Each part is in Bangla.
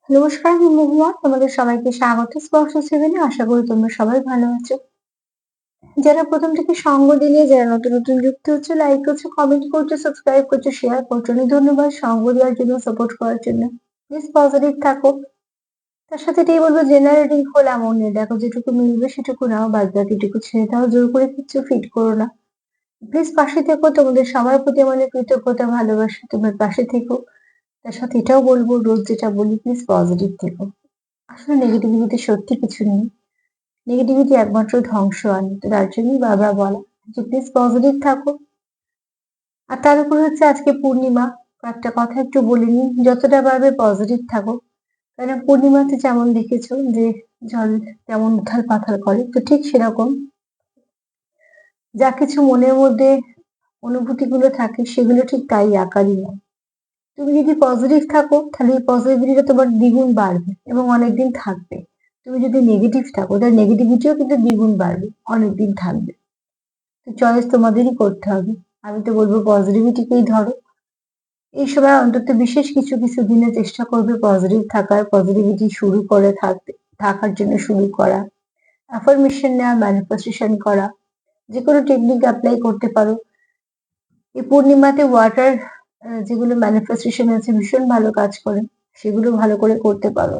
নমস্কার, আমি মহুয়া। তোমাদের সবাইকে স্বাগত স্পর্শ সেভেনে। আশা করি তোমরা সবাই ভালো আছো। যারা প্রথম থেকে সঙ্গ দিলে, যারা নতুন নতুন যুক্ত হচ্ছে, লাইক করছো, কমেন্ট করছো, সাবস্ক্রাইব করছো, শেয়ার করছো, অনেক ধন্যবাদ সঙ্গ দেওয়ার জন্য, সাপোর্ট করার জন্য। প্লিজ পজিটিভ থাকো। তার সাথে এটাই বলবো, জেনারেটিং হল এমন নেই, দেখো যেটুকু মিলবে সেটুকু নাও, বাদ বাকিটুকু ছেড়ে দাও। জোর করে কিছু ফিট করো না। প্লিজ পাশে থেকো। তোমাদের সবার প্রতি আমার কৃতজ্ঞতা, ভালোবাসা। তোমার পাশে থেকো। তার সাথে এটাও বলবো, রোজ যেটা বলি, প্লিজ পজিটিভ থেকো। আসলে নেগেটিভিটি সত্যি কিছু নেই। নেগেটিভিটি একমাত্র ধ্বংস আনে। তো তার জন্যই বারবার বলা যে প্লিজ পজিটিভ থাকো। আর তার উপর হচ্ছে আজকে পূর্ণিমা। একটা কথা একটু বলে নিই, যতটা পারবে পজিটিভ থাকো। কারণ পূর্ণিমাতে যেমন দেখেছো যে জল যেমন উথাল পাথাল করে, তো ঠিক সেরকম যা কিছু মনের মধ্যে অনুভূতি গুলো থাকে, সেগুলো ঠিক তাই আকারই নেয়। তুমি যদি পজিটিভ থাকো, তাহলে এই পজিটিভিটিটা তোমার দ্বিগুণ বাড়বে এবং অনেকদিন থাকবে। তুমি যদি নেগেটিভ থাকো, তাহলে নেগেটিভিটিও কিন্তু দ্বিগুণ বাড়বে, অনেকদিন থাকবে। তো চয়েস তোমাদেরই করতে হবে। আমি তো বলবো পজিটিভিটিকেই ধরো। এই সময় অন্তত বিশেষ কিছু কিছু দিনে চেষ্টা করবে পজিটিভ থাকার, পজিটিভিটি শুরু করে থাকার জন্য শুরু করা, অ্যাফার্মেশন নেওয়া, ম্যানিফেস্টেশন করা। যে কোনো টেকনিক অ্যাপ্লাই করতে পারো। এই পূর্ণিমাতে ওয়াটার যেগুলো ম্যানিফেস্টেশন আছে, ভীষণ ভালো কাজ করে। সেগুলো ভালো করে করতে পারো।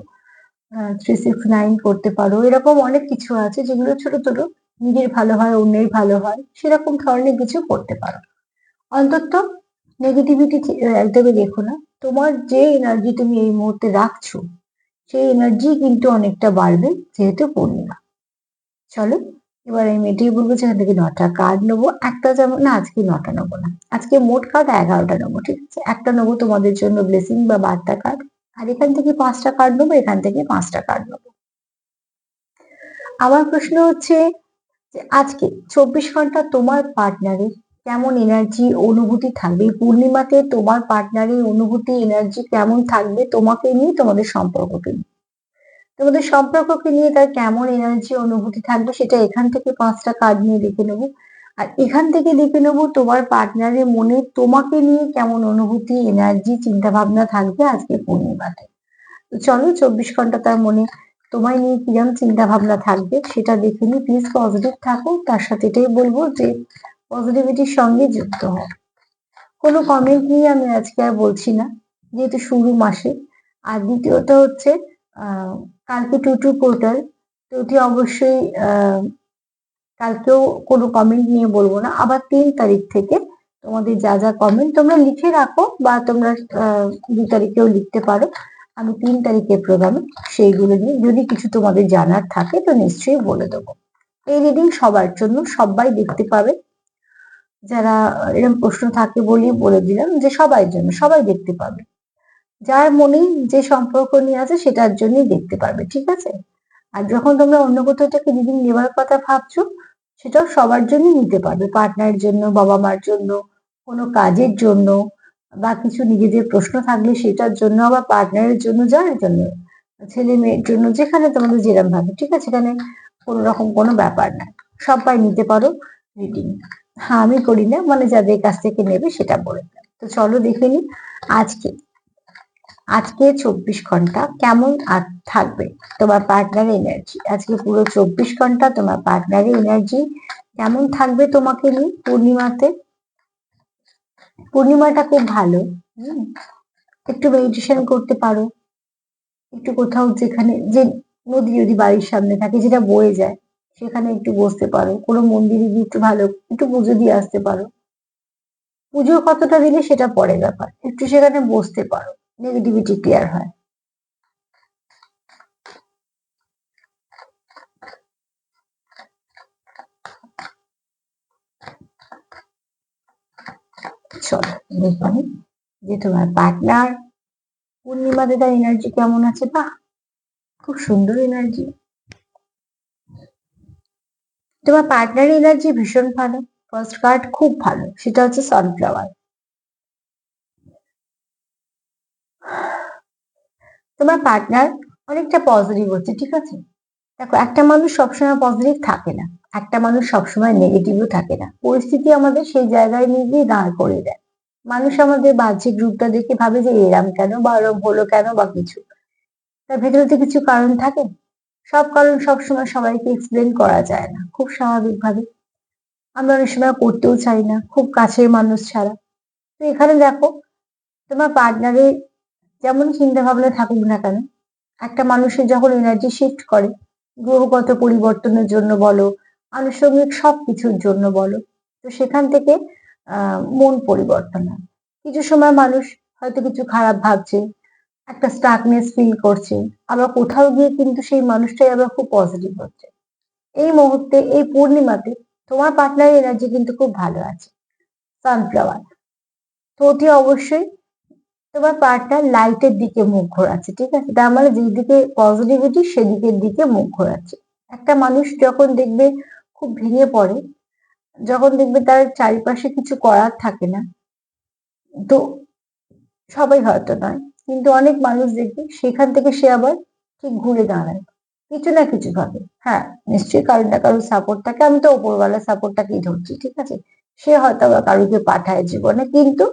369 করতে পারো। এরকম অনেক কিছু আছে যেগুলো ছোট ছোট, নিজের ভালো হয়, অন্যের ভালো হয়, সেরকম ধরনের কিছু করতে পারো। অন্তত নেগেটিভিটি একদমই দেখো না। তোমার যে এনার্জি তুমি এই মুহূর্তে রাখছো, সেই এনার্জি কিন্তু অনেকটা বাড়বে, যেহেতু পূর্ণিমা। চলো, এবার আমি এটাই বলবো যেখান থেকে 9টা কার্ড নেবো। একটা যেমন না, আজকে 9টা নেবো না, আজকে মোট কার্ড 11টা নেবো, ঠিক আছে? একটা নেবো তোমাদের জন্য ব্লেসিং বা বার্তা কার্ড। আর এখান থেকে 5টা কার্ড নেবো, এখান থেকে 5টা কার্ড নেবো। আমার প্রশ্ন হচ্ছে যে আজকে 24 ঘন্টা তোমার পার্টনারের কেমন এনার্জি অনুভূতি থাকবে? এই পূর্ণিমাতে তোমার পার্টনারের অনুভূতি এনার্জি কেমন থাকবে তোমাকে নিয়ে, তোমাদের সম্পর্ককে নিয়ে? তোমাদের সম্পর্ককে নিয়ে তার কেমন এনার্জি অনুভূতি থাকবে, সেটা এখান থেকে 5টা কার্ড নিয়ে দেখে নেবো। আর এখান থেকে দেখে নেবো তোমার পার্টনারের মনে তোমাকে নিয়ে কেমন অনুভূতি, এনার্জি, চিন্তা ভাবনা থাকবে আজকে পূর্ণিমাতে। তো চলো, 24 ঘন্টা তার মনে তোমায় নিয়ে কিরম চিন্তা ভাবনা থাকবে সেটা দেখে নি। প্লিজ পজিটিভ থাকো। তার সাথে এটাই বলবো যে পজিটিভিটির সঙ্গে যুক্ত হও। কোনো কমেন্ট নিয়ে আমি আজকে আর বলছি না, যেহেতু শুরু মাসে। আর দ্বিতীয়ত হচ্ছে কালকে টুটু পোর্টাল, তো ওটি অবশ্যই কালকেও কোনো কমেন্ট নিয়ে বলবো না। আবার 3 তারিখ থেকে তোমাদের যা যা কমেন্ট তোমরা লিখে রাখো, বা তোমরা 2 তারিখেও লিখতে পারো। আমি 3 তারিখের প্রোগ্রামে সেইগুলো নিয়ে যদি কিছু তোমাদের জানার থাকে তো নিশ্চয়ই বলে দেবো। এই রিডিং সবার জন্য, সবাই দেখতে পাবে। যারা এরকম প্রশ্ন থাকে বলেই বলে দিলাম যে সবার জন্য, সবাই দেখতে পাবে। যার মনে যে সম্পর্ক নিয়ে আছে সেটার জন্যই দেখতে পারবে, ঠিক আছে? আর যখন তোমরা অন্য কোথাও থেকে রিডিং নেবার কথা ভাবছো, সেটাও সবার জন্য নিতে পারবে। পার্টনারের জন্য, বাবা মার জন্য, কোনো কাজের জন্য, বা কিছু নিজেদের প্রশ্ন থাকলে সেটার জন্য, আবার পার্টনারের জন্য, যার জন্য, ছেলে মেয়ের জন্য, যেখানে তোমাদের যেরকম ভাবে, ঠিক আছে? এখানে কোনো রকম কোনো ব্যাপার না। সবাই নিতে পারো রিডিং। হ্যাঁ, আমি করি না, মানে যাদের কাছ থেকে নেবে সেটা বলে দিলাম। তো চলো দেখে নি আজকে আজকে 24 ঘন্টা কেমন থাকবে তোমার পার্টনারের এনার্জি। আজকে পুরো 24 ঘন্টা তোমার পার্টনারের এনার্জি কেমন থাকবে তোমাকে নিয়ে পূর্ণিমাতে। পূর্ণিমাটা খুব ভালো। হুম, একটু মেডিটেশন করতে পারো। একটু কোথাও, যেখানে যে নদী যদি বাড়ির সামনে থাকে যেটা বয়ে যায়, সেখানে একটু বসতে পারো। কোনো মন্দিরে গিয়ে একটু ভালো একটু পুজো দিয়ে আসতে পারো। পুজো কতটা দিলে সেটা পরে ব্যাপার, একটু সেখানে বসতে পারো, নেগেটিভিটি ক্লিয়ার হয়। চলো দেখে নিই যে তোমার পার্টনার পূর্ণিমাতে তার এনার্জি কেমন আছে। বাহ, খুব সুন্দর এনার্জি। তোমার পার্টনারের এনার্জি ভীষণ ভালো। ফার্স্ট কার্ড খুব ভালো, সেটা হচ্ছে সানফ্লাওয়ার। তোমার পার্টনার অনেকটা পজিটিভ হচ্ছে, ঠিক আছে? দেখো, একটা মানুষ সবসময় পজিটিভ থাকে না, একটা মানুষ সবসময় নেগেটিভও থাকে না। পরিস্থিতি আমাদের সেই জায়গায় নিয়ে গিয়ে দাঁড় করে দেয়। মানুষ আমাদের বাহ্যিক রূপটা দেখে ভাবে যে এরম কেন, বা ওরম হলো কেন, বা কিছু। তার ভেতরে তো কিছু কারণ থাকে। সব কারণ সবসময় সবাইকে এক্সপ্লেন করা যায় না, খুব স্বাভাবিকভাবে। আমরা অনেক সময় করতেও চাই না, খুব কাছের মানুষ ছাড়া। তো এখানে দেখো, তোমার পার্টনারের যেমন চিন্তা ভাবনা থাকুক না কেন, একটা মানুষের যখন এনার্জি শিফট করে, গ্রহগত পরিবর্তনের জন্য বলো, আনুষঙ্গিক সবকিছুর জন্য বলো, তো সেখান থেকে মন পরিবর্তন হয়। কিছু সময় মানুষ হয়তো কিছু খারাপ ভাবছে, একটা স্টাকনেস ফিল করছে, আবার কোথাও গিয়ে কিন্তু সেই মানুষটাই আবার খুব পজিটিভ হচ্ছে। এই মুহূর্তে, এই পূর্ণিমাতে তোমার পার্টনারের এনার্জি কিন্তু খুব ভালো আছে, সানফ্লাওয়ার। তো অতি অবশ্যই তোমার পার্টনার লাইটের দিকে মুখ ঘোরাচ্ছে, ঠিক আছে? তার মানে যেদিকে পজিটিভিটি সেদিকের দিকে মুখ ঘোরাচ্ছে। একটা মানুষ যখন দেখবে খুব ভেঙে পড়ে, যখন দেখবে তার চারিপাশে কিছু করার থাকে না, তো সবাই হয়তো নয়, কিন্তু অনেক মানুষ দেখবে সেখান থেকে সে আবার ঠিক ঘুরে দাঁড়ায় কিছু না কিছু ভাবে। হ্যাঁ, নিশ্চয়ই কারোর না কারোর সাপোর্ট থাকে, আমি তো ওপরওয়ালার সাপোর্টটাকেই ধরছি, ঠিক আছে? সে হয়তো আবার কারোকে পাঠায় জীবনে, কিন্তু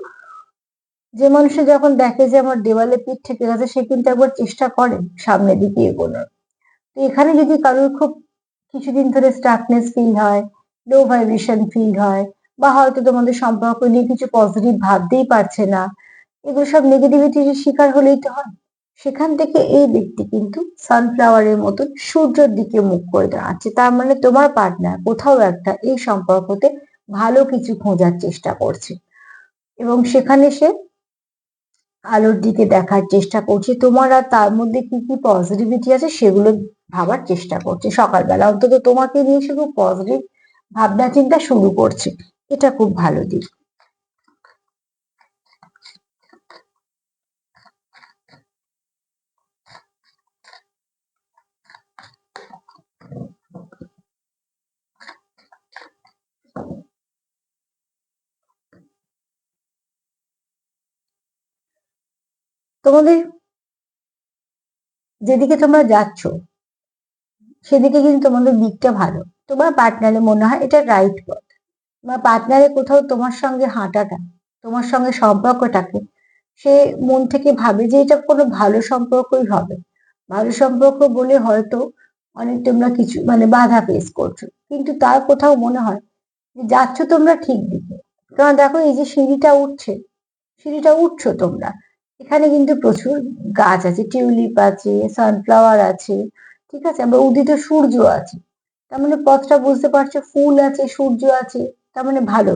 যে মানুষে যখন দেখে যে আমার দেওয়ালে পিঠ থেকে গেছে, সে কিন্তু একবার চেষ্টা করে সামনের দিকে এগোনোর। তো এখানে যদি কারোর খুব কিছুদিন ধরে স্টাকনেস ফিল হয়, লো ভাইব্রেশন ফিল হয়, বা হয়তো তোমাদের সম্পর্ক নিয়ে কিছু পজিটিভ ভাবতেই পারছে না, এগুলো সব নেগেটিভিটির শিকার হলেই তো হয়। সেখান থেকে এই ব্যক্তি কিন্তু সানফ্লাওয়ারের মতন সূর্যের দিকে মুখ করে দাঁড়াচ্ছে। তার মানে তোমার পার্টনার কোথাও একটা এই সম্পর্কতে ভালো কিছু খোঁজার চেষ্টা করছে, এবং সেখানে সে আলোর দিকে দেখার চেষ্টা করছে। তোমার আর তার মধ্যে কি কি পজিটিভিটি আছে সেগুলো ভাবার চেষ্টা করছে। সকালবেলা অন্তত তোমাকে নিয়ে সে খুব পজিটিভ ভাবনা চিন্তা শুরু করছে, এটা খুব ভালো দিক। তোমাদের যেদিকে তোমরা যাচ্ছ সেদিকে কিন্তু তোমাদের দিকটা ভালো। তোমার পার্টনারের মনে হয় এটা রাইট পথ। তোমার পার্টনারের কোথাও তোমার সঙ্গে হাঁটাটা, তোমার সঙ্গে সম্পর্কটাকে সে মন থেকে ভাবে যে এটা কোনো ভালো সম্পর্কই হবে। ভালো সম্পর্ক বলে হয়তো অনেক তোমরা কিছু মানে বাধা ফেস করছো, কিন্তু তার কোথাও মনে হয় যে যাচ্ছ তোমরা ঠিক দিকে। কারণ দেখো, এই যে সিঁড়িটা উঠছে, সিঁড়িটা উঠছো তোমরা, এখানে কিন্তু প্রচুর গাছ আছে, টিউলিপ আছে, সানফ্লাওয়ার আছে, ঠিক আছে? আবার উদিত সূর্য আছে। তার মানে পথটা বুঝতে পারছো, ফুল আছে, সূর্য আছে, তার মানে ভালো,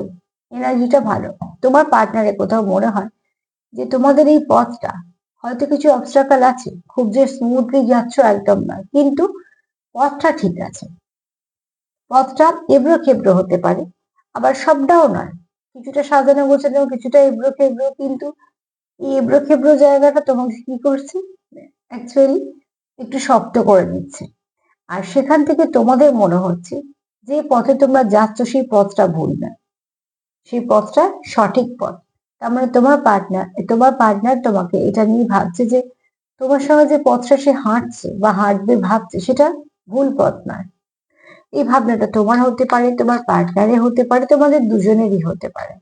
এনার্জিটা ভালো। তোমার পার্টনারের কোথাও মনে হয় যে তোমাদের এই পথটা হয়তো কিছু অবস্ট্রাকল আছে, খুব যে স্মুথলি যাচ্ছ একদম না, কিন্তু পথটা ঠিক আছে। পথটা এবড়ো খেবড়ো হতে পারে, আবার সবটাও নয়, কিছুটা সাজানো গোছানো, কিছুটা এবড়ো খেবড়ো, কিন্তু এই এবড়ো খেবড়ো জায়গাটা তোমাকে কি করছে, অ্যাকচুয়ালি একটু শক্ত করে দিচ্ছে। আর সেখান থেকে তোমাদের মনে হচ্ছে যে পথে তোমরা যাচ্ছ সেই পথটা ভুল না, সেই পথটা সঠিক পথ। তার মানে তোমার পার্টনার তোমাকে এটা নিয়ে ভাবছে যে তোমার সঙ্গে যে পথটা সে হাঁটছে বা হাঁটবে ভাবছে, সেটা ভুল পথ নয়। এই ভাবনাটা তোমার হতে পারে, তোমার পার্টনারের হতে পারে, তোমাদের দুজনেরই হতে পারে।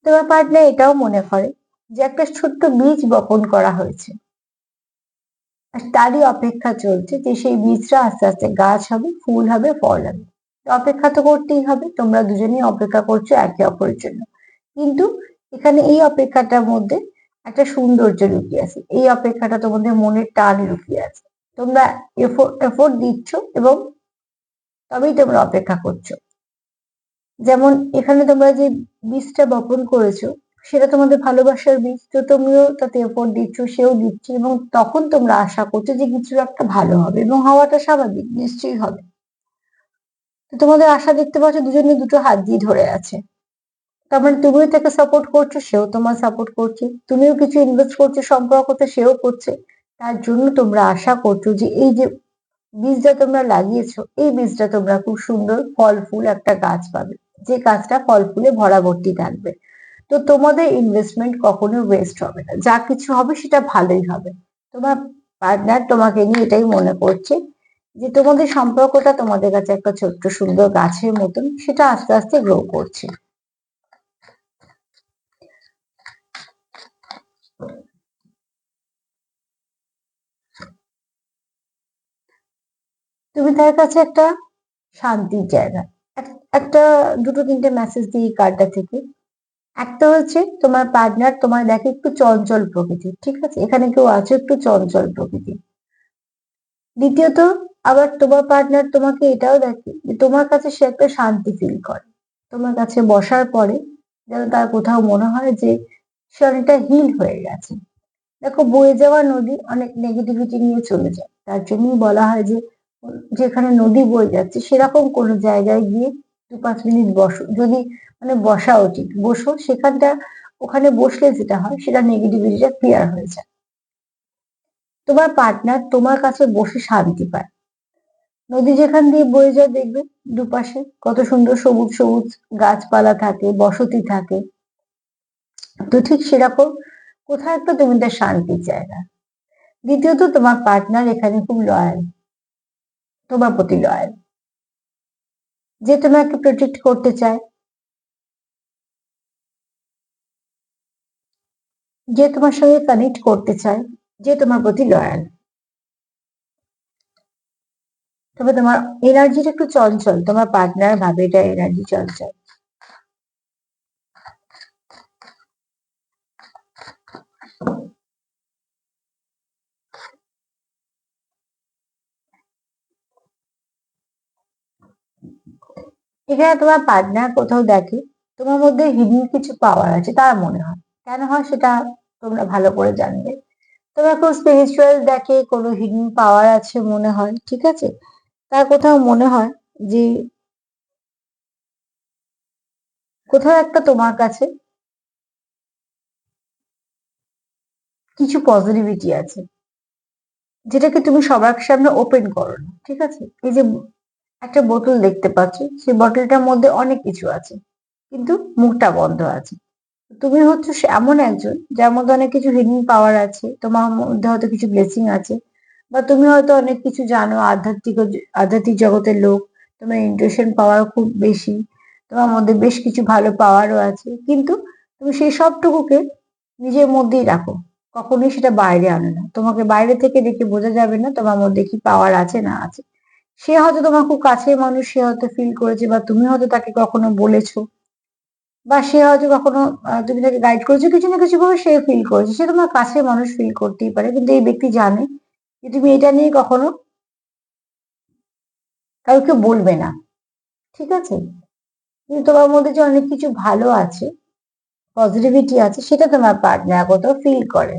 তোমার পার্টনার এটাও মনে করে যে একটা ছোট্ট বীজ বপন করা হয়েছে, আর তারই অপেক্ষা চলছে যে সেই বীজটা আস্তে আস্তে গাছ হবে, ফুল হবে, ফল হবে। তো অপেক্ষা তো করতেই হবে, তোমরা দুজনেই অপেক্ষা করছো একে অপরের জন্য। কিন্তু এখানে এই অপেক্ষাটার মধ্যে একটা সৌন্দর্য লুকিয়ে আছে, এই অপেক্ষাটা তোমাদের মনের টান লুকিয়ে আছে। তোমরা এফোর্ট দিচ্ছ, এবং তবেই তোমরা অপেক্ষা করছো। যেমন এখানে তোমরা যে বীজটা বপন করেছো, সেটা তোমাদের ভালোবাসার বীজ, তো তুমিও তাতে এফোর্ট দিচ্ছ, সেও দিচ্ছে, এবং তখন তোমরা আশা করছো যে কিছু একটা ভালো হবে, এবং হওয়াটা স্বাভাবিক, নিশ্চয়ই হবে। তো তোমাদের আশা দেখতে পাচ্ছ দুজনে দুটো হাত দিয়ে ধরে আছে। তার মানে তুমিও তাকে সাপোর্ট করছো, সেও তোমার সাপোর্ট করছে, তুমিও কিছু ইনভেস্ট করছো সম্পর্কতে, সেও করছে। তার জন্য তোমরা আশা করছো যে এই যে বীজটা তোমরা লাগিয়েছো, এই বীজটা তোমরা খুব সুন্দর ফল ফুল একটা গাছ পাবে, যে গাছটা ফল ফুলে ভরাভর্তি থাকবে। তো তোমাদের ইনভেস্টমেন্ট কখনো ওয়েস্ট হবে না, যা কিছু হবে সেটা ভালোই হবে। তোমার পার্টনার তোমাকে নিয়ে এটাই মনে করছে যে তোমাদের সম্পর্কটা তোমাদের কাছে একটা ছোট্ট সুন্দর গাছের মতন, সেটা আস্তে আস্তে গ্রো করছে। তুমি তার কাছে একটা শান্তির জায়গা। একটা দুটো তিনটে মেসেজ দিই কার্ডটা থেকে। একটা হচ্ছে তোমার পার্টনার তোমার দেখে একটু চঞ্চল প্রকৃতির, ঠিক আছে, এখানে কেউ আছে একটু চঞ্চল প্রকৃতির। দ্বিতীয়ত আবার তোমার পার্টনার তোমাকে এটাও দেখে যে তোমার কাছে সে একটা শান্তি ফিল করে। তোমার কাছে বসার পরে যেন তার কোথাও মনে হয় যে সে অনেকটা হিল হয়ে গেছে। দেখো, বয়ে যাওয়া নদী অনেক নেগেটিভিটি নিয়ে চলে যায়, তার জন্যই বলা হয় যে যেখানে নদী বয়ে যাচ্ছে সেরকম কোনো জায়গায় গিয়ে 2-5 মিনিট বসো, যদি মানে বসা উচিত বসো সেখানটা। ওখানে বসলে যেটা হয় সেটা নেগেটিভিটিটা ক্লিয়ার হয়ে যায়। তোমার পার্টনার তোমার কাছে বসে শান্তি পায়। নদী যেখান দিয়ে বয়ে যায় দেখবে দুপাশে কত সুন্দর সবুজ সবুজ গাছপালা থাকে, বসতি থাকে। তো ঠিক সেরকম কোথাও একটা তুমি তার শান্তির জায়গা। দ্বিতীয়ত তোমার পার্টনার এখানে খুব লয়াল, তোমার প্রতি লয়াল, যে তোমাকে প্রোটেক্ট করতে চায়, যে তোমার সঙ্গে কানেক্ট করতে চায়, যে তোমার প্রতি লয়াল। তবে তোমার এনার্জিটা একটু চঞ্চল, তোমার পার্টনার ভাবে এটা এনার্জি চঞ্চল। এখানে তোমার পার্টনার কোথাও দেখে তোমার মধ্যে হিডেন কিছু পাওয়ার আছে, তার মনে হয়। কেন হয় সেটা তোমরা ভালো করে জানবে। তোমার খুব স্পিরিচুয়াল দেখে, কোনো হিডেন পাওয়ার আছে মনে হয়, ঠিক আছে। তার কোথাও মনে হয় যে কোথাও একটা তোমার কাছে কিছু পজিটিভিটি আছে, যেটাকে তুমি সবার সামনে ওপেন করো না, ঠিক আছে। এই যে একটা বোতল দেখতে পাচ্ছ, সেই বোতলটার মধ্যে অনেক কিছু আছে কিন্তু মুখটা বন্ধ আছে। তুমি হচ্ছে এমন একজন যার মধ্যে অনেক কিছু হিডেন পাওয়ার আছে, তোমার মধ্যে হয়তো কিছু ব্লেসিং আছে, বা তুমি হয়তো অনেক কিছু জানো, আধ্যাত্মিক জগতের লোক, তোমার ইন্টুইশন পাওয়ার খুব বেশি, তোমার মধ্যে বেশ কিছু ভালো পাওয়ারও আছে, কিন্তু তুমি সেই সবটুকুকে নিজের মধ্যেই রাখো, কখনোই সেটা বাইরে আনো না। তোমাকে বাইরে থেকে দেখে বোঝা যাবে না তোমার মধ্যে কি পাওয়ার আছে না আছে। সে হয়তো তোমার খুব কাছের মানুষ, সে হয়তো ফিল করেছে, বা তুমি হয়তো তাকে কখনো বলেছো, বা সে হয়তো কখনো তুমি তাকে গাইড করেছো কিছু না কিছু ভাবে, সে ফিল করেছে, সে তোমার কাছের মানুষ ফিল করতেই পারে, কিন্তু এই ব্যক্তি জানে যে তুমি এটা নিয়ে কখনো কাউকে বলবে না, ঠিক আছে। কিন্তু তোমার মধ্যে যে অনেক কিছু ভালো আছে, পজিটিভিটি আছে, সেটা তোমার পার্টনার কোথাও ফিল করে।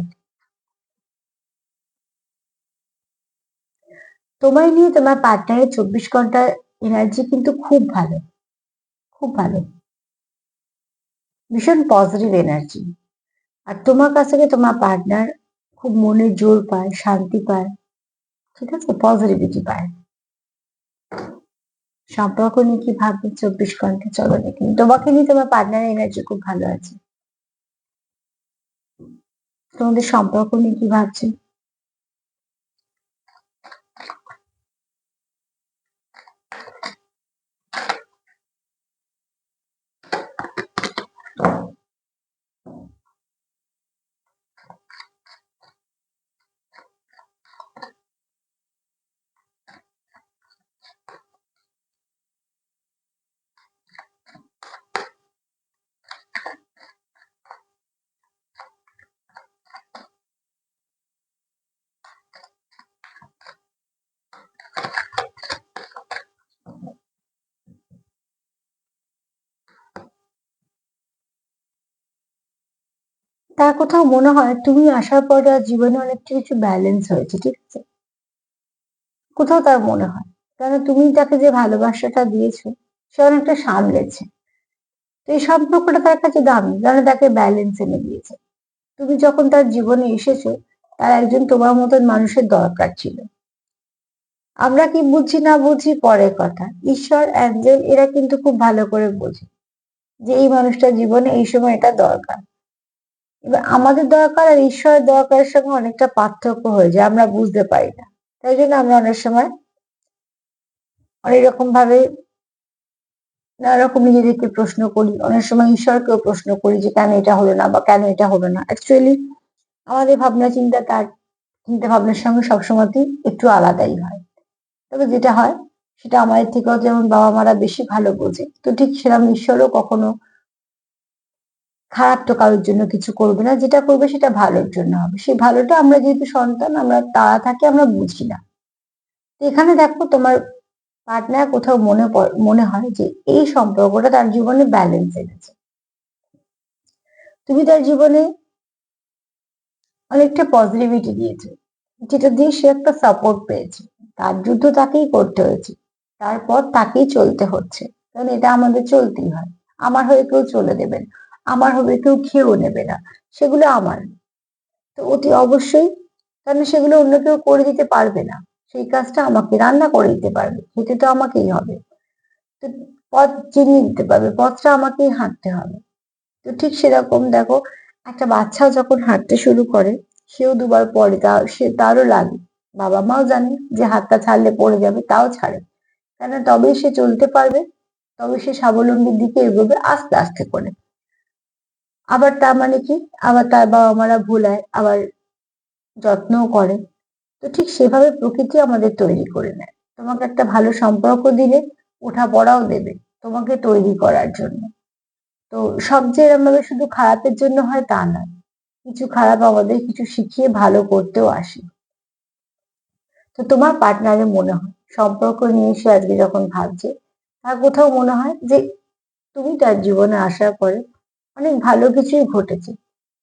তোমায় নিয়ে তোমার পার্টনারের 24 ঘন্টার এনার্জি কিন্তু খুব ভালো, খুব ভালো, ভীষণ পজিটিভ এনার্জি। আর তোমার কাছ থেকে তোমার পার্টনার খুব মনে জোর পায়, শান্তি পায়, ঠিক আছে, পজিটিভিটি পায়। সম্পর্ক নিয়ে কি ভাববে 24 ঘন্টা, চলো দেখি। তোমাকে নিয়ে তোমার পার্টনারের এনার্জি খুব ভালো আছে। তোমাদের সম্পর্ক নিয়ে কি ভাবছে? তার কোথাও মনে হয় তুমি আসার পর তার জীবনে অনেকটা কিছু ব্যালেন্স হয়েছে, ঠিক আছে। কোথাও তার মনে হয়, কারণ তুমি তাকে যে ভালোবাসাটা দিয়েছো সে অনেকটা সামলেছে। তো এই সম্পর্কটা তার কাছে দামি, কারণ তাকে ব্যালেন্স এনে দিয়েছে। তুমি যখন তার জীবনে এসেছো, তার একজন তোমার মতন মানুষের দরকার ছিল। আমরা কি বুঝি না বুঝি পরের কথা, ঈশ্বর, অ্যাঞ্জেল এরা কিন্তু খুব ভালো করে বোঝে যে এই মানুষটার জীবনে এই সময় এটা দরকার। এবার আমাদের দরকার আর ঈশ্বরের দরকারের সঙ্গে অনেকটা পার্থক্য হয়ে যায়, আমরা বুঝতে পারি না। তাই জন্য আমরা অনেক সময় অনেক রকম ভাবে নানা রকম নিজেদেরকে প্রশ্ন করি, অনেক সময় ঈশ্বরকেও প্রশ্ন করি যে কেন এটা হলো না বা কেন এটা হলো না। অ্যাকচুয়ালি আমাদের ভাবনা চিন্তা তার চিন্তা ভাবনার সঙ্গে সবসময়তেই একটু আলাদাই হয়। তবে যেটা হয় সেটা আমাদের থেকেও যেমন বাবা মারা বেশি ভালো বোঝে, তো ঠিক সেরকম ঈশ্বরও কখনো খারাপ তো কারোর জন্য কিছু করবে না, যেটা করবে সেটা ভালোর জন্য হবে। সেই ভালোটা আমরা যেহেতু সন্তান, আমরা তারা থাকে আমরা বুঝি না। তো এখানে দেখো তোমার পার্টনার কোথাও মনে হয় যে এই সম্পর্কটা তার জীবনে ব্যালেন্স এনেছে। তুমি তার জীবনে অনেকটা পজিটিভিটি দিয়েছে, যেটা দিয়ে সে একটা সাপোর্ট পেয়েছে। তার যুদ্ধ তাকেই করতে হয়েছে, তারপর তাকেই চলতে হচ্ছে, কারণ এটা আমাদের চলতেই হয়। আমার হয়ে কেউ চলে দেবেন, আমার হবে কেউ খেয়েও নেবে না, সেগুলো আমার। তো অতি অবশ্যই, কারণ সেগুলো অন্য কেউ করে দিতে পারবে না। সেই কাজটা আমাকে রান্না করে দিতে পারবে, খেতে তো আমাকেই হবে। তো পথ চিনিয়ে দিতে পারবে, পথটা আমাকেই হাঁটতে হবে। তো ঠিক সেরকম দেখো, একটা বাচ্চাও যখন হাঁটতে শুরু করে সেও দুবার পড়ে, তারও লাগে। বাবা মাও জানে যে হাতটা ছাড়লে পড়ে যাবে, তাও ছাড়ে, কেন? তবেই সে চলতে পারবে, তবে সে স্বাবলম্বীর দিকে এগোবে আস্তে আস্তে করে। আবার তার মানে কি, আবার তার বাবা মারা ভুলায়, আবার যত্নও করে। তো ঠিক সেভাবে প্রকৃতি আমাদের তৈরি করে নেয়। তোমাকে একটা ভালো সম্পর্ক দিলে ওঠা পড়াও দেবে তোমাকে তৈরি করার জন্য। তো সব যে এরকম ভাবে শুধু খারাপের জন্য হয় তা নয়, কিছু খারাপ আমাদের কিছু শিখিয়ে ভালো করতেও আসে। তো তোমার পার্টনারের মনে হয় সম্পর্ক নিয়ে সে আজকে যখন ভাবছে, তার কোথাও মনে হয় যে তুমি তার জীবনে আসার পরে অনেক ভালো কিছুই ঘটেছে।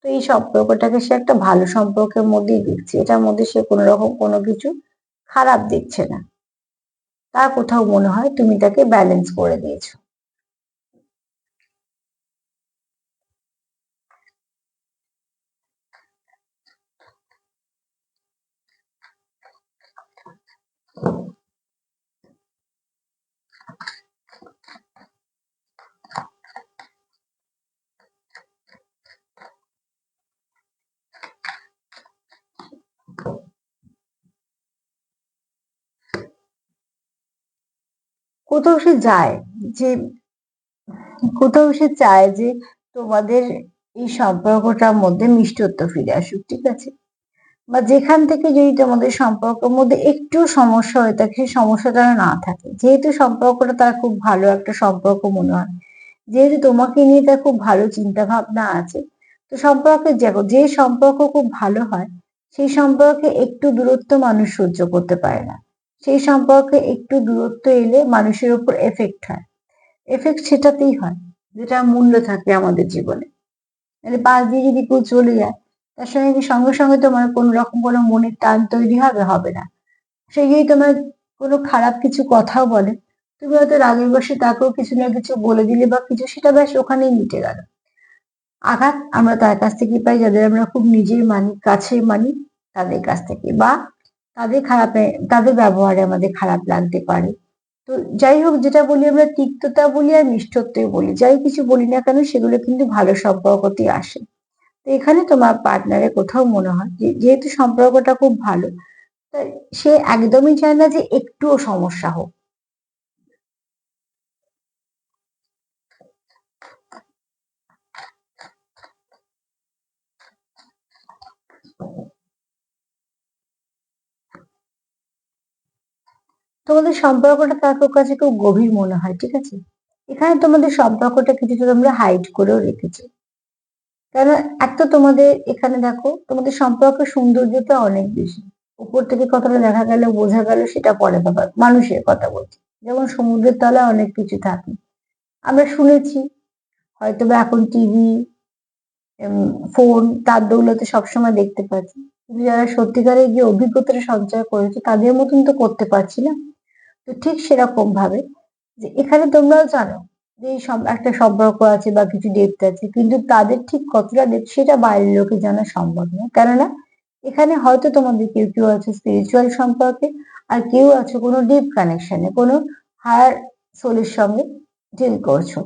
তো এই সম্পর্কটাকে সে একটা ভালো সম্পর্কের মধ্যেই দেখছে, এটার মধ্যে সে কোনো রকম কোনো কিছু খারাপ দেখছে না। তার কোথাও মনে হয় তুমি তাকে ব্যালেন্স করে দিয়েছো। কোথাও সে যায় যে কোথাও সে চায় যে তোমাদের এই সম্পর্কটার মধ্যে মিষ্টত্ব ফিরে আসুক, ঠিক আছে? বা যেখান থেকে যদি তোমাদের সম্পর্কের মধ্যে একটু সমস্যা হয়ে থাকে, সেই সমস্যাটা যেন না থাকে। যেহেতু সম্পর্কটা তার খুব ভালো একটা সম্পর্ক মনে হয়, যেহেতু তোমাকে নিয়ে তার খুব ভালো চিন্তা ভাবনা আছে, তো সম্পর্কে দেখো, যে সম্পর্ক খুব ভালো হয় সেই সম্পর্কে একটু দূরত্ব মানুষ সহ্য করতে পারে না। সেই সম্পর্কে একটু দূরত্ব এলে মানুষের উপর এফেক্ট হয়। এফেক্ট সেটাতেই হয় যেটা মূল্য থাকে আমাদের জীবনে। মানে পাশ দিয়ে যদি কেউ চলে যায়, তার সঙ্গে কি সঙ্গে সঙ্গে তোমার কোনো রকম কোনো মনের টান তৈরি হবে? হবে না। সে যদি তোমার কোনো খারাপ কিছু কথাও বলে, তুমি হয়তো রাগের বশে তাকেও কিছু না কিছু বলে দিলে বা কিছু, সেটা ব্যাস ওখানেই মিটে গেল। আঘাত আমরা তার কাছ থেকে পাই যাদের আমরা খুব নিজের মানি, কাছের মানি, তাদের কাছ থেকে, বা তাদের ব্যবহারে আমাদের খারাপ লাগতে পারে। তো যাই হোক, যেটা বলি আমরা তিক্ততা বলি আর মিষ্টত্বই বলি, যাই কিছু বলি না কেন সেগুলো কিন্তু ভালো সম্পর্কতেই আসে। তো এখানে তোমার পার্টনারের কোথাও মনে হয় যে যেহেতু সম্পর্কটা খুব ভালো, তাই সে একদমই চায় না যে একটুও সমস্যা হোক। তোমাদের সম্পর্কটা তার কাছে খুব গভীর মনে হয়, ঠিক আছে? এখানে তোমাদের সম্পর্কটা কিছুটা তোমরা হাইড করেও রেখেছো। কেন? এক তো তোমাদের এখানে দেখো, তোমাদের সম্পর্কের সৌন্দর্যটা অনেক বেশি। উপর থেকে কতটা দেখা গেল বোঝা গেল সেটা পরে ব্যাপার, মানুষের কথা বলছি। যেমন সমুদ্রের তলায় অনেক কিছু থাকে, আমরা শুনেছি, হয়তো বা এখন টিভি, ফোন, তার দৌলতে সবসময় দেখতে পাচ্ছি। কিন্তু যারা সত্যিকারে গিয়ে অভিজ্ঞতাটা সঞ্চয় করেছে তাদের মতন তো করতে পারছি না। তো ঠিক সেরকম ভাবে যে এখানে তোমরাও জানো যে এই একটা সম্পর্ক আছে বা কিছু ডেপথ আছে, কিন্তু তাদের ঠিক কতটা ডেপথ সেটা বাইরের লোকে জানা সম্ভব নয়। কেননা এখানে হয়তো তোমাদের কেউ কেউ আছে স্পিরিচুয়াল সম্পর্কে, আর কেউ আছে কোনো ডিপ কানেকশনে, কোনো হায়ার সোলের সঙ্গে ডিল করছো।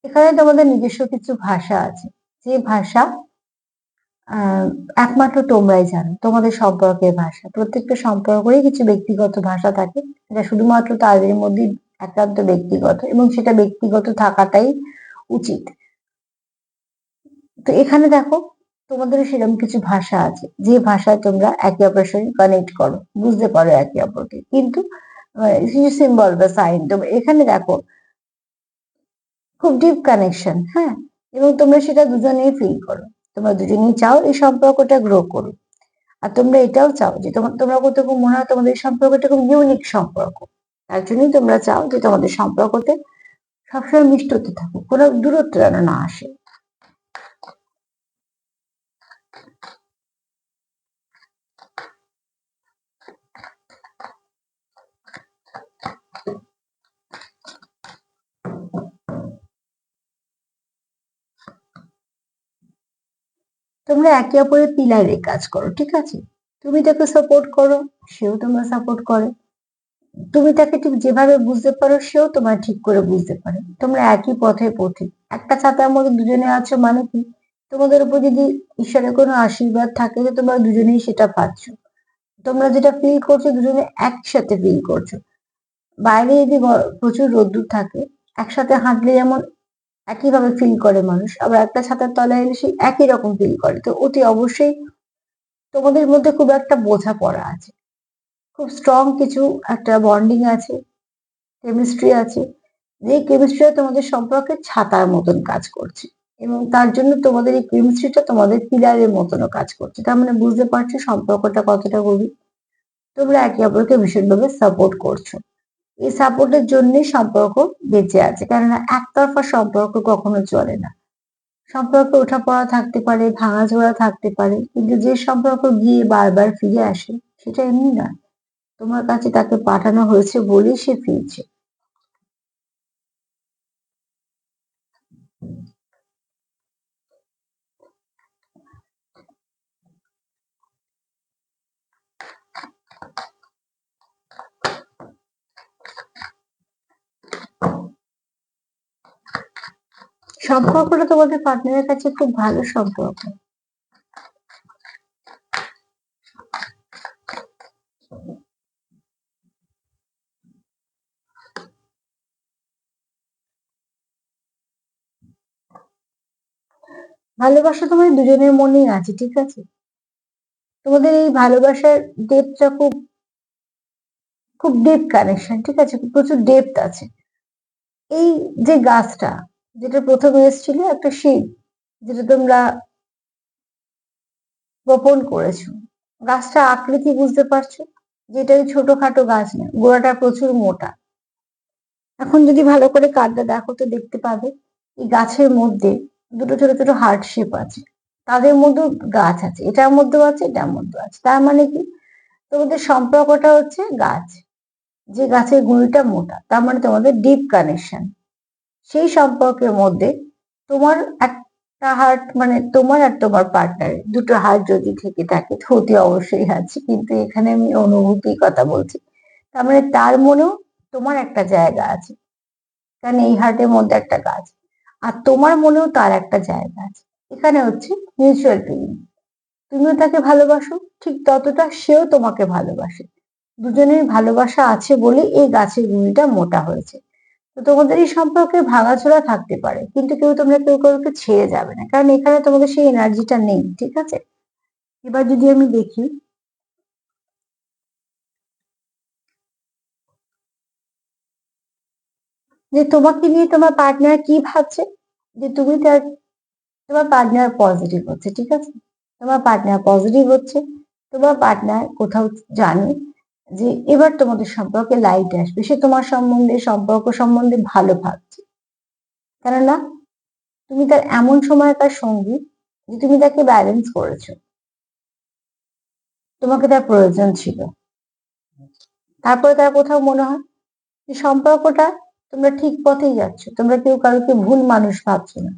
এখানে তোমাদের নিজস্ব কিছু ভাষা আছে, যে ভাষা একমাত্র তোমরাই জানো তোমাদের সম্পর্কের ভাষা। প্রত্যেকটা সম্পর্কেরই কিছু ব্যক্তিগত ভাষা থাকে, যা শুধুমাত্র তাদের মধ্যেই একান্ত ব্যক্তিগত, এবং সেটা ব্যক্তিগত থাকাটাই উচিত। তো এখানে দেখো, তোমাদের সেরকম কিছু ভাষা আছে, যে ভাষায় তোমরা একে অপরের সঙ্গে কানেক্ট করো, বুঝতে পারো একে অপরকে। কিন্তু সিম্বল বা সাইন, তো এখানে দেখো খুব ডিপ কানেকশন, হ্যাঁ, এবং তোমরা সেটা দুজনেই ফিল করো। তোমরা দুজনেই চাও এই সম্পর্কটা গ্রো করো, আর তোমরা এটাও চাও যে তোমরা কতটুকু মনে হয় তোমাদের সম্পর্কটা খুব ইউনিক সম্পর্ক। তার জন্যই তোমরা চাও যে তোমাদের সম্পর্কতে সবসময় মিষ্টতা থাকুক, কোনো দূরত্ব যেন না আসে। তোমরা একে অপরের পিলারে কাজ করো, ঠিক আছে? তুমি তাকে সাপোর্ট করো, সেও তোমার সাপোর্ট করে। তুমি তাকে ঠিক যেভাবে বুঝতে পারো, সেও তোমার ঠিক করে বুঝতে পারে। তোমরা একই পথে পথিক। একটা ছাতার মধ্যে দুজনে আছো মানে কি, তোমাদের উপর যদি ঈশ্বরের কোনো আশীর্বাদ থাকে, তো তোমরা দুজনেই সেটা পাচ্ছ। তোমরা যেটা ফিল করছো দুজনে একসাথে ফিল করছো। বাইরে যদি প্রচুর রোদ্দুর থাকে, একসাথে হাঁটলে যেমন একইভাবে ফিল করে মানুষ, আবার একটা ছাতার তলায় এলে সেই একই রকম ফিল করে। তো অতি অবশ্যই তোমাদের মধ্যে খুব একটা বোঝাপড়া আছে, খুব স্ট্রং কিছু একটা বন্ডিং আছে, কেমিস্ট্রি আছে, যে কেমিস্ট্রিটা তোমাদের সম্পর্কে ছাতার মতন কাজ করছে, এবং তার জন্য তোমাদের এই কেমিস্ট্রিটা তোমাদের পিলারের মতনও কাজ করছে। তার মানে বুঝতে পারছো সম্পর্কটা কতটা গভীর। তোমরা একে অপরকে ভীষণভাবে সাপোর্ট করছো। এই সাপোর্টের জন্যই সম্পর্ক বেঁচে আছে, কেননা একতরফা সম্পর্ক কখনো চলে না। সম্পর্কে ওঠাপড়া থাকতে পারে, ভাঙাচোরা থাকতে পারে, কিন্তু যে সম্পর্ক গিয়ে বারবার ফিরে আসে, সেটা এমনি নয়। তোমার কাছে তাকে পাঠানো হয়েছে বলেই সে ফিরছে। সম্পর্কটা তোমাদের পার্টনারের কাছে খুব ভালো সম্পর্ক। ভালোবাসা তোমাদের দুজনের মনেই আছে, ঠিক আছে? তোমাদের এই ভালোবাসার ডেপথটা খুব খুব ডিপ কানেকশন, ঠিক আছে? প্রচুর ডেপথ আছে। এই যে গাছটা, যেটা প্রথমে এসেছিল একটা শিব, যেটা তোমরা বপন করেছো, গাছটা আকৃতি বুঝতে পারছো, যেটা ওই ছোটখাটো গাছ না, গোড়াটা প্রচুর মোটা। এখন যদি ভালো করে কাঠটা দেখো, তো দেখতে পাবে এই গাছের মধ্যে দুটো ছোট ছোট হার্ট শেপ আছে। তাদের মধ্যেও গাছ আছে, এটার মধ্যেও আছে, এটার মধ্যেও আছে। তার মানে কি, তোমাদের সম্পর্কটা হচ্ছে গাছ, যে গাছের গুঁড়িটা মোটা, তার মানে তোমাদের ডিপ কানেকশন। সেই সম্পর্কের মধ্যে তোমার একটা হার্ট, মানে তোমার আর তোমার পার্টনারের দুটো হার্ট যদি থেকে থাকে, তো অতি অবশ্যই আছে, কিন্তু এখানে আমি অনুভূতির কথা বলছি। তার মানে তার মনেও তোমার একটা জায়গা আছে, কারণ এই হার্টের মধ্যে একটা গাছ, আর তোমার মনেও তার একটা জায়গা আছে। এখানে হচ্ছে মিউচুয়াল ফিলিং। তুমিও তাকে ভালোবাসো, ঠিক ততটা সেও তোমাকে ভালোবাসে। দুজনের ভালোবাসা আছে বলে এই গাছের গুঁড়িটা মোটা হয়েছে। তো তোমাদের এই সম্পর্কে ভাঙাচোরা থাকতে পারে, কিন্তু তোমরা কেউ কাউকে ছেড়ে যাবে না, কারণ এখানে তোমাদের সেই এনার্জিটা নেই, ঠিক আছে? এবার যদি আমি দেখি যে তোমাকে নিয়ে তোমার পার্টনার কি ভাবছে, যে তুমি তার, তোমার পার্টনার পজিটিভ হচ্ছে, ঠিক আছে? তোমার পার্টনার পজিটিভ হচ্ছে, তোমার পার্টনার কোথাও জানে যে এবার তোমাদের সম্পর্কে লাইট আসবে, সে তোমার সম্বন্ধে, সম্পর্ক সম্বন্ধে ভালো ভাবছে। কেননা তুমি তার এমন সময়কার সঙ্গী যে তুমি তাকে ব্যালেন্স করেছো, তোমাকে তার প্রয়োজন ছিল। তারপরে তার কোথাও মনে হয় যে সম্পর্কটা, তোমরা ঠিক পথেই যাচ্ছ, তোমরা কেউ কারোকে ভুল মানুষ ভাবছো না।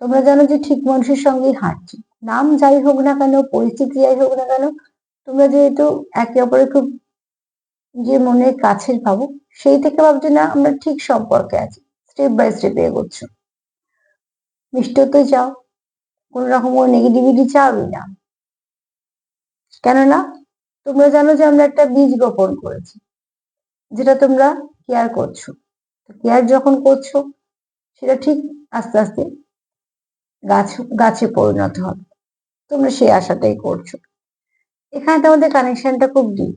তোমরা জানো যে ঠিক মানুষের সঙ্গেই হাঁটছি। নাম যাই হোক না কেন, পরিস্থিতি যাই হোক না কেন, তোমরা যেহেতু একে অপরের খুব যে মনের কাছের ভাবো, সেই থেকে ভাবছো না আমরা ঠিক সম্পর্কে আছি, স্টেপ বাই স্টেপ এগোচ্ছ, মিষ্টতে যাও, কোন রকম নেগেটিভিটি চাওই না। কেননা তোমরা জানো যে আমরা একটা বীজ বপন করেছি, যেটা তোমরা কেয়ার করছো। কেয়ার যখন করছো সেটা ঠিক আস্তে আস্তে গাছে পরিণত হবে, তোমরা সেই আশাটাই করছো। এখানে তোমাদের কানেকশনটা খুব ডিপ,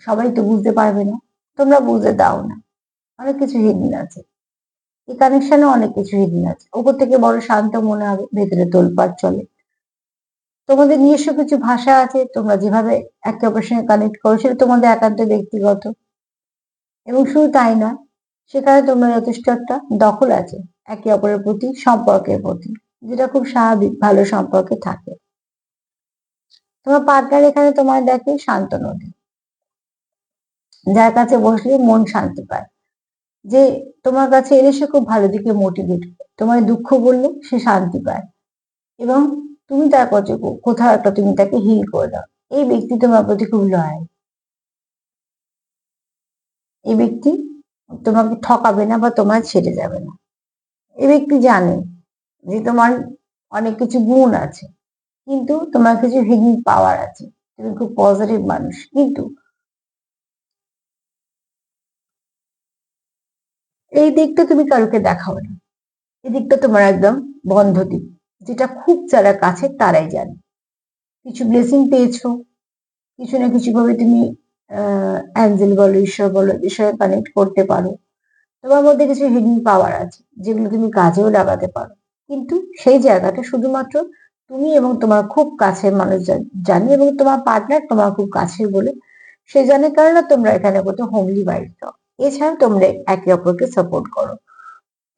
সবাই তো বুঝতে পারবে না, তোমরা বুঝতে দাও না, অনেক কিছু হিডেন আছে এই কানেকশনে, অনেক কিছু হিডেন আছে। উপর থেকে বড় শান্ত মনে হবে, ভেতরে তোলপাড় চলে। তোমাদের নিজস্ব কিছু ভাষা আছে, তোমরা যেভাবে একে অপরের সঙ্গে কানেক্ট করো সেটা তোমাদের একান্ত ব্যক্তিগত। এবং শুধু তাই না, সেখানে তোমরা যথেষ্ট একটা দখল আছে একে অপরের প্রতি, সম্পর্কের প্রতি, যেটা খুব স্বাভাবিক ভালো সম্পর্কে থাকে। তোমার পার্টনার এখানে তোমার দেখে শান্ত নদী, যার কাছে বসলে মন শান্তি পায়, যে তোমার কাছে এলে সে খুব ভালো দিকে মোটিভেট, তোমার দুঃখ বললে সে শান্তি পায়, এবং তুমি তার কাছে কোথাও একটা তুমি তাকে হিল করে দাও। এই ব্যক্তি তোমার প্রতি খুব লয়াল, এই ব্যক্তি তোমাকে ঠকাবে না বা তোমার ছেড়ে যাবে না। এই ব্যক্তি জানে যে তোমার অনেক কিছু গুণ আছে, কিন্তু তোমার কিছু হিডেন পাওয়ার আছে, তুমি খুব পজিটিভ মানুষ, কিন্তু এই দিকটা তুমি কারোকে দেখাও না। এই দিকটা তোমার একদম বন্ধ দিক, যেটা খুব যারা কাছে তারাই জানে। কিছু ব্লেসিং পেয়েছো, কিছু না কিছু ভাবে তুমি অ্যাঞ্জেল বলো, ঈশ্বর বলো, ঈশ্বরে কানেক্ট করতে পারো। তোমার মধ্যে কিছু হিডেন পাওয়ার আছে, যেগুলো তুমি কাজেও লাগাতে পারো, কিন্তু সেই জায়গাটা শুধুমাত্র তুমি এবং তোমার খুব কাছের মানুষ জানে, এবং তোমার পার্টনার তোমার খুব কাছের বলে সে জানে, কারণ তোমরা এখানে কোথাও হোমলি বাইরে যাও। এছাড়া তোমরা একে অপরকে সাপোর্ট করো।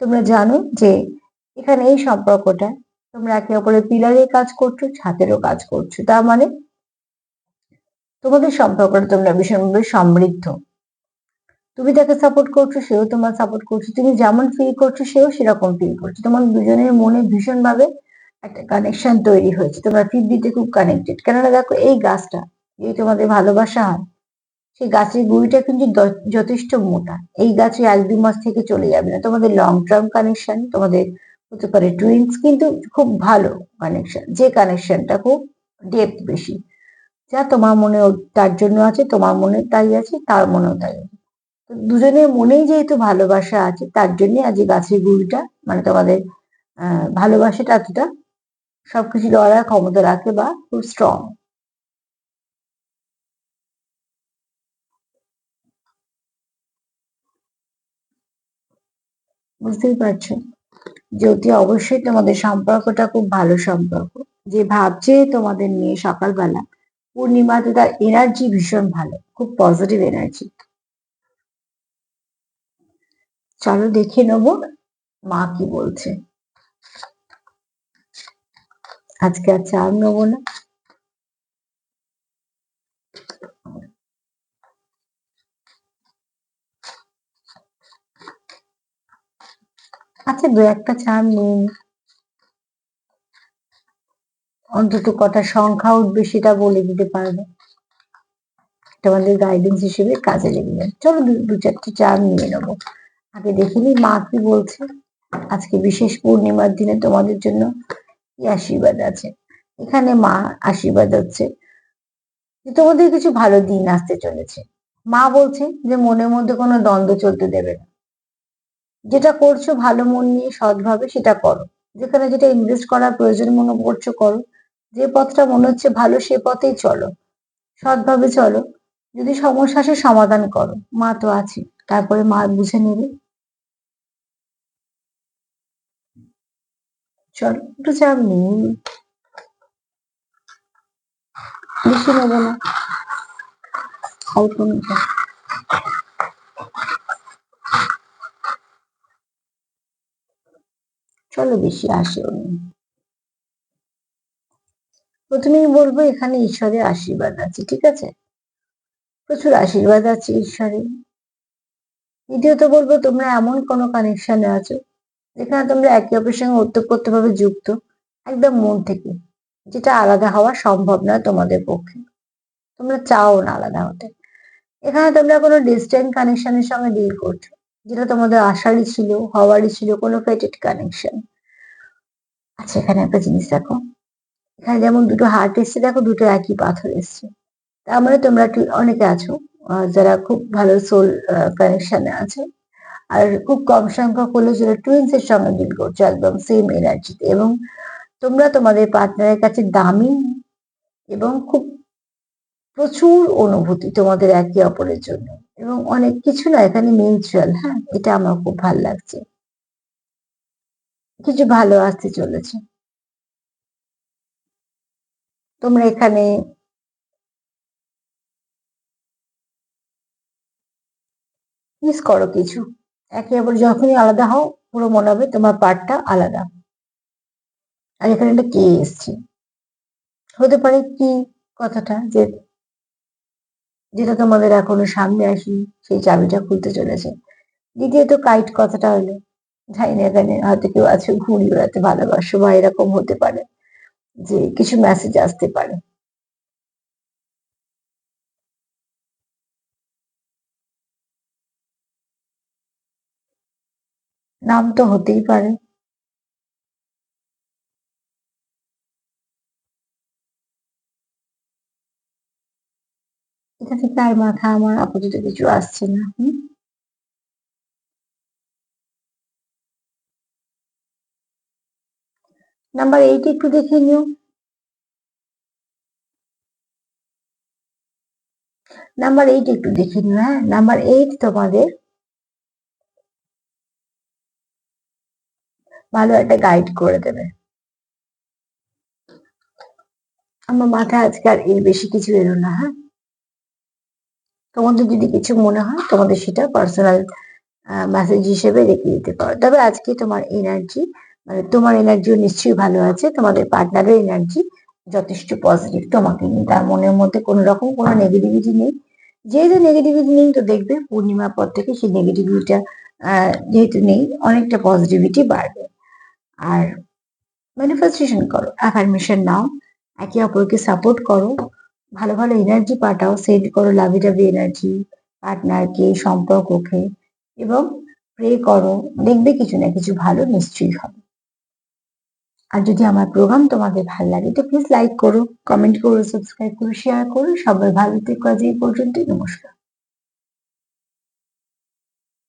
তোমরা জানো যে এখানে এই সম্পর্কটা তোমরা একে অপরের পিলারের কাজ করছো, ছাতেরও কাজ করছো, তার মানে তোমাদের সম্পর্কটা তোমরা ভীষণভাবে সমৃদ্ধ। তুমি তাকে সাপোর্ট করছো, সেও তোমার সাপোর্ট করছে, তুমি যেমন ফিল করছো সেও সেরকম ফিল করছে, তোমার দুজনের মনে ভীষণ ভাবে একটা কানেকশন তৈরি হয়েছে, তোমরা ফিরতিতে খুব কানেক্টেড। কেননা দেখো, এই গাছটা যদি তোমাদের ভালোবাসা হয়, সেই গাছের গুঁড়িটা কিন্তু যথেষ্ট মোটা, এই গাছে 1-2 মাস থেকে চলে যাবে না। তোমাদের লং টার্ম কানেকশন, তোমাদের হতে পারে টুইন্স, কিন্তু খুব ভালো কানেকশন, যে কানেকশনটা খুব ডেপথ বেশি, যা তোমার মনে তার জন্য আছে, তোমার মনে তাই আছে, তার মনেও তাই আছে। দুজনের মনেই যেহেতু ভালোবাসা আছে, তার জন্য আজ এই গাছের গুড়িটা, মানে তোমাদের ভালোবাসাটা এতটা সবকিছু লড়ার ক্ষমতা রাখে বা খুব স্ট্রং। বুঝতেই পারছো যে অতি অবশ্যই তোমাদের সম্পর্কটা খুব ভালো সম্পর্ক। যে ভাবছে তোমাদের নিয়ে সকালবেলা, পূর্ণিমাতে তার এনার্জি ভীষণ ভালো, খুব পজিটিভ এনার্জি। চলো দেখে নেবো মা কি বলছে। আজকে আর চার নেবো না। আচ্ছা, দু একটা চার নিন, অন্তত কটা সংখ্যা উঠবে সেটা বলে দিতে পারবে, তোমাদের গাইডেন্স হিসেবে কাজে লেগে যাবে। চলো দু চারটে চার নিয়ে নেবো। আগে দেখে নি মা কি বলছে। আজকে বিশেষ পূর্ণিমার দিনে তোমাদের জন্য কি আশীর্বাদ আছে। এখানে মা আশীর্বাদ হচ্ছে যে তোমাদের কিছু ভালো দিন আসতে চলেছে। মা বলছে যে মনের মধ্যে কোনো দ্বন্দ্ব চলতে দেবে না, যেটা করছো ভালো মন নিয়ে সৎভাবে সেটা করো, যেখানে যেটা ইনভেস্ট করার প্রয়োজন মনে করছো করো, যে পথটা মনে হচ্ছে ভালো সে পথেই চলো, সৎভাবে চলো। যদি সমস্যা আসে সমাধান করো, মা তো আছে, তারপরে মা বুঝে নেবে। চলো একটু চাপ নিন, বেশি নেবো না, অল্প নেবো। চলো বেশি আসেও নি। প্রথমেই বলবো এখানে ঈশ্বরের আশীর্বাদ আছে, ঠিক আছে, প্রচুর আশীর্বাদ আছে ঈশ্বরের। দ্বিতীয়ত বলবো তোমরা এমন কোনো কানেকশনে আছো যেখানে তোমরা একে অপরের সঙ্গে ওতপ্রোতভাবে যুক্ত, একদম মন থেকে, যেটা আলাদা হওয়া সম্ভব নয় তোমাদের পক্ষে, তোমরা চাও না আলাদা হতে। এখানে তোমরা কোনো ডিস্টেন্ট কানেকশনের সঙ্গে ডিল করছো, যেটা তোমাদের আশারই ছিল, হওয়ারই ছিল, কোনো ফেটেড কানেকশন। আচ্ছা, এখানে একটা জিনিস দেখো, এখানে যেমন দুটো হার্ট এসছে, দেখো দুটো একই পাথর এসছে। তার মানে তোমরা অনেকে আছো যারা খুব ভালো সোল কানেকশনে আছে, আর খুব কম সংখ্যক হলেও যারা টুইন্স এর সঙ্গে ডিল করছো একদম সেম এনার্জিতে, এবং তোমরা তোমাদের পার্টনারের কাছে দামি এবং খুব প্রচুর অনুভূতি তোমাদের একে অপরের জন্য, এবং অনেক কিছু না এখানে মিউচুয়াল। হ্যাঁ, এটা আমার খুব ভালো লাগছে, কিছু ভালো আসতে চলেছে। তোমরা এখানে মিস করো কিছু, একে অপর যখনই আলাদা হও পুরো মনে হবে তোমার পার্টটা আলাদা। আর এখানে একটা কে এসছে, হতে পারে কি কথাটা যে যেটা তোমাদের এখনো সামনে আসি, সেই চাবিটা খুলতে চলেছে। দ্বিতীয়ত কাইট কথাটা হলো, জানি না এখানে হয়তো কেউ আছে ঘুড়ি ওড়াতে ভালোবাসো, বা এরকম হতে পারে যে কিছু মেসেজ আসতে পারে। নাম তো হতেই পারে। এটা থেকে আর মাথা আমার আপাতত কিছু আসছে না। নাম্বার 8 একটু দেখে নিও। নাম্বার 8 একটু দেখে নিও। হ্যাঁ, নাম্বার 8 তোমাদের ভালো একটা গাইড করে দেবে। আমার মাথায় আজকে আর এর বেশি কিছু এলো না। হ্যাঁ, তোমাদের যদি কিছু মনে হয় তোমাদের সেটা পার্সোনাল মেসেজ হিসেবে রেখে দিতে পারো। তবে আজকে তোমার এনার্জি, মানে তোমার এনার্জিও নিশ্চয়ই ভালো আছে, তোমাদের পার্টনারের এনার্জি যথেষ্ট পজিটিভ তোমাকে নিয়ে, তার মনের মধ্যে কোনো রকম কোনো নেগেটিভিটি নেই। যেহেতু নেগেটিভিটি নেই, তো দেখবে পূর্ণিমার পর থেকে সেই নেগেটিভিটিটা যেহেতু নেই, অনেকটা পজিটিভিটি বাড়বে। আর ম্যানিফেস্টেশন করো, অ্যাফার্মেশন নাও, একে অপরকে সাপোর্ট করো, ভালো ভালো এনার্জি পাঠাও, সেন্ড করো লাভি ডাভি এনার্জি পার্টনারকে, সম্পর্ককে, এবং প্রে করো, দেখবে কিছু না কিছু ভালো নিশ্চয়ই হবে। আর যদি আমার প্রোগ্রাম তোমাদের ভালো লাগে তো প্লিজ লাইক করো, কমেন্ট করো, সাবস্ক্রাইব করো, শেয়ার করো। সবাই ভালো থেকো, আজ এই পর্যন্তই, নমস্কার।